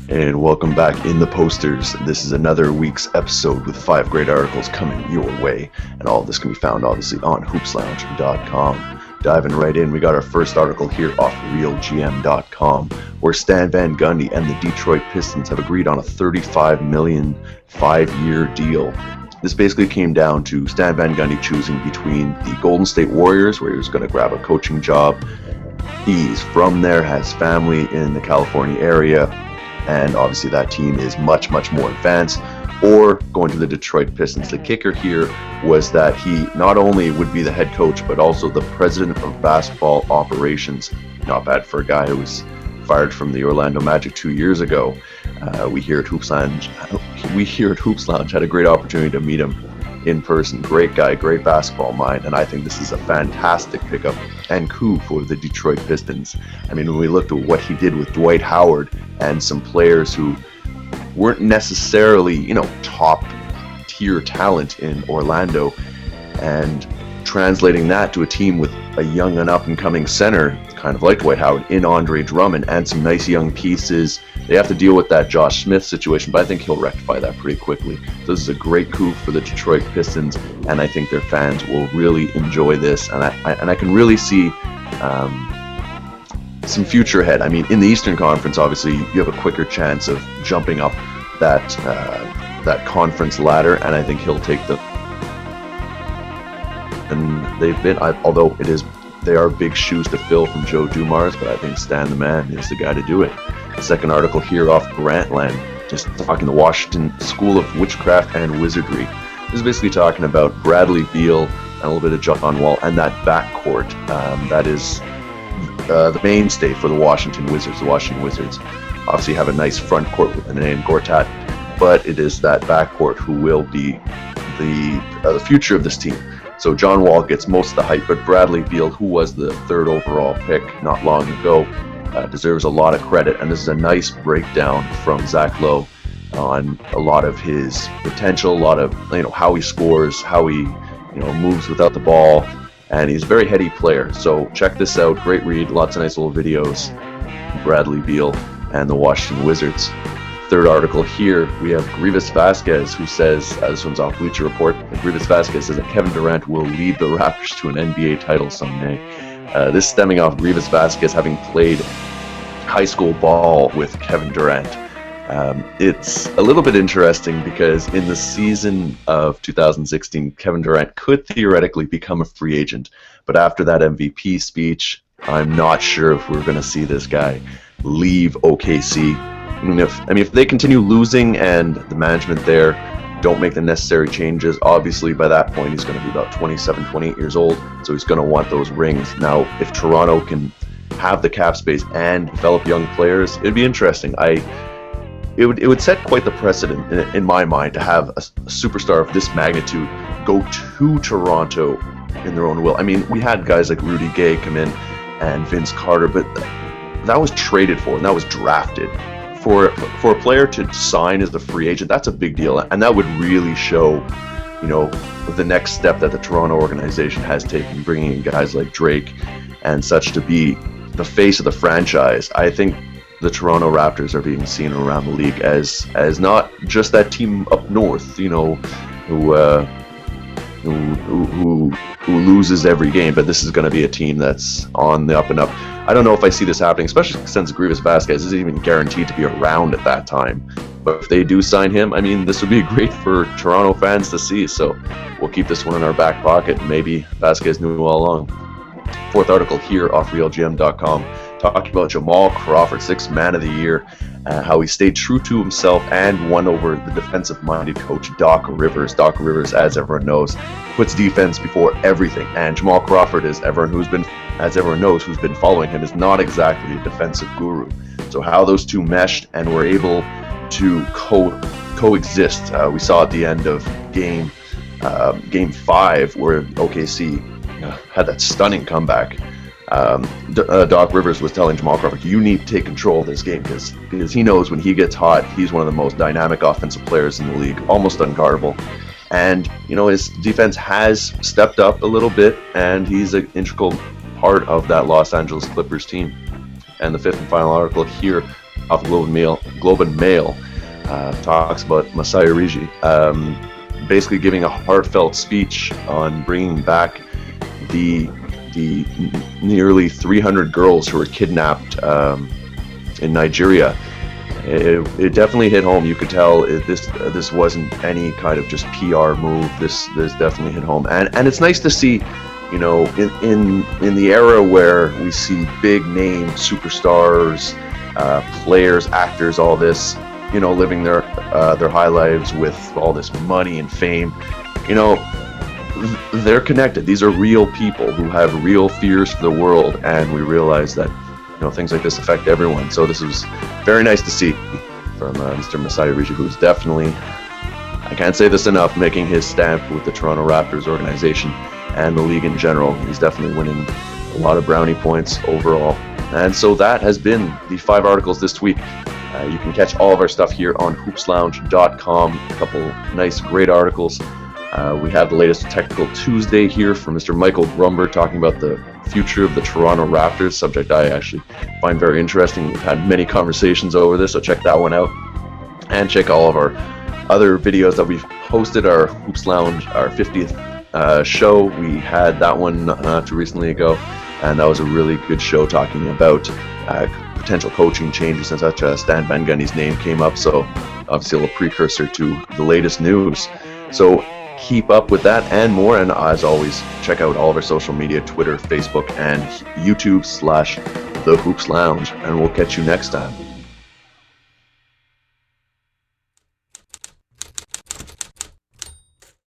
And welcome back in the posters. This is another week's episode with 5 great articles coming your way. And all of this can be found obviously on hoopslounge.com. Diving right in, we got our first article here off realgm.com, where Stan Van Gundy and the Detroit Pistons have agreed on a $35 million 5-year deal. This basically came down to Stan Van Gundy choosing between the Golden State Warriors, where he was going to grab a coaching job. He's from there, has family in the California area, and obviously that team is much more advanced, or going to the Detroit Pistons. The kicker here was that he not only would be the head coach, but also the president of basketball operations. Not bad for a guy who was fired from the Orlando Magic 2 years ago. We here at Hoops Lounge had a great opportunity to meet him in person. Great guy, great basketball mind, and I think this is a fantastic pickup and coup for the Detroit Pistons. I mean, when we looked at what he did with Dwight Howard and some players who weren't necessarily, top tier talent in Orlando, and translating that to a team with a young and up and coming center, kind of like Dwight Howard, in Andre Drummond, and some nice young pieces. They have to deal with that Josh Smith situation, but I think he'll rectify that pretty quickly. So this is a great coup for the Detroit Pistons, and I think their fans will really enjoy this. And I can really see some future ahead. I mean, in the Eastern Conference, obviously, you have a quicker chance of jumping up that conference ladder, and I think he'll take the. And they've been, although they are big shoes to fill from Joe Dumars, but I think Stan the Man is the guy to do it. The second article here off Grantland, just talking the Washington School of Witchcraft and Wizardry. This is basically talking about Bradley Beal and a little bit of John Wall and that backcourt. That is the mainstay for the Washington Wizards. The Washington Wizards obviously have a nice front court with the name Gortat, but it is that backcourt who will be the future of this team. So John Wall gets most of the hype, but Bradley Beal, who was the 3rd overall pick not long ago, deserves a lot of credit. And this is a nice breakdown from Zach Lowe on a lot of his potential, a lot of how he scores, how he moves without the ball, and he's a very heady player. So check this out, great read, lots of nice little videos. Bradley Beal and the Washington Wizards. Third article here, we have Grievous Vasquez, who says, this one's off Bleacher Report, Grievous Vasquez says that Kevin Durant will lead the Raptors to an NBA title someday. This stemming off Grievous Vasquez having played high school ball with Kevin Durant. It's a little bit interesting because in the season of 2016, Kevin Durant could theoretically become a free agent, but after that MVP speech, I'm not sure if we're going to see this guy leave OKC. If they continue losing and the management there don't make the necessary changes, obviously by that point he's going to be about 27, 28 years old, so he's going to want those rings. Now, if Toronto can have the cap space and develop young players, it'd be interesting. It would set quite the precedent in my mind to have a superstar of this magnitude go to Toronto in their own will. I mean, we had guys like Rudy Gay come in and Vince Carter, but that was traded for and that was drafted. For a player to sign as a free agent, that's a big deal, and that would really show, the next step that the Toronto organization has taken, bringing in guys like Drake and such to be the face of the franchise. I think the Toronto Raptors are being seen around the league as not just that team up north, who loses every game, but this is going to be a team that's on the up and up. I don't know if I see this happening, especially since Grievous Vasquez isn't even guaranteed to be around at that time. But if they do sign him, I mean, this would be great for Toronto fans to see. So we'll keep this one in our back pocket. Maybe Vasquez knew all along. Fourth article here off realgm.com, talking about Jamal Crawford, 6th Man of the Year, how he stayed true to himself and won over the defensive-minded coach Doc Rivers. Doc Rivers, as everyone knows, puts defense before everything. And Jamal Crawford, as everyone knows who's been following him, is not exactly a defensive guru. So how those two meshed and were able to coexist, we saw at the end of game 5, where OKC had that stunning comeback. Doc Rivers was telling Jamal Crawford, you need to take control of this game because he knows when he gets hot, he's one of the most dynamic offensive players in the league, almost unguardable. And, his defense has stepped up a little bit, and he's an integral part of that Los Angeles Clippers team. And the fifth and final article here, off Globe and Mail talks about Masai Ujiri basically giving a heartfelt speech on bringing back the nearly 300 girls who were kidnapped in Nigeria. It definitely hit home. You could tell this wasn't any kind of just PR move. This definitely hit home, and it's nice to see, you know, in the era where we see big name superstars, players, actors, all this, you know, living their high lives with all this money and fame, you know, they're connected. These are real people who have real fears for the world, and we realize that, you know, things like this affect everyone. So this was very nice to see from Mr. Masai Ujiri, who's definitely, I can't say this enough, making his stamp with the Toronto Raptors organization and the league in general. He's definitely winning a lot of brownie points overall. And so that has been the 5 articles this week. You can catch all of our stuff here on hoopslounge.com. A couple nice, great articles. We have the latest Technical Tuesday here from Mr. Michael Grumber talking about the future of the Toronto Raptors, subject I actually find very interesting. We've had many conversations over this, so check that one out. And check all of our other videos that we've posted. Our Hoops Lounge, our 50th show, we had that one not too recently ago, and that was a really good show talking about potential coaching changes and such. Stan Van Gundy's name came up, so obviously a little precursor to the latest news. So keep up with that and more, and as always, check out all of our social media, Twitter, Facebook, and YouTube /The Hoops Lounge, and we'll catch you next time.